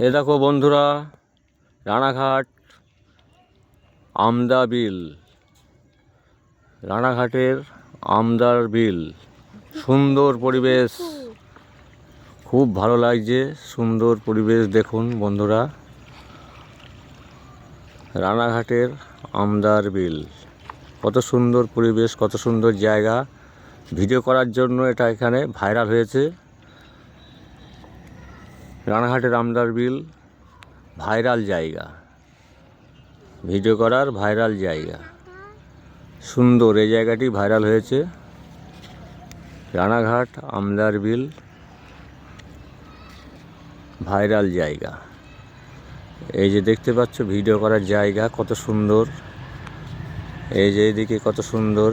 এ দেখো বন্ধুরা, রানাঘাট আমদা বিল, রানাঘাটের আমদার বিল। সুন্দর পরিবেশ, খুব ভালো লাগছে। সুন্দর পরিবেশ দেখুন বন্ধুরা, রানাঘাটের আমদার বিল। কত সুন্দর পরিবেশ, কত সুন্দর জায়গা। ভিডিও করার জন্য এটা এখানে ভাইরাল হয়েছে। রানাঘাটের আমদার বিল ভাইরাল জায়গা, ভিডিও করার ভাইরাল জায়গা। সুন্দর, এই জায়গাটি ভাইরাল হয়েছে। রানাঘাট আমদার বিল ভাইরাল জায়গা। এই যে দেখতে পাচ্ছ ভিডিও করার জায়গা কত সুন্দর। এই যে এদিকে কত সুন্দর।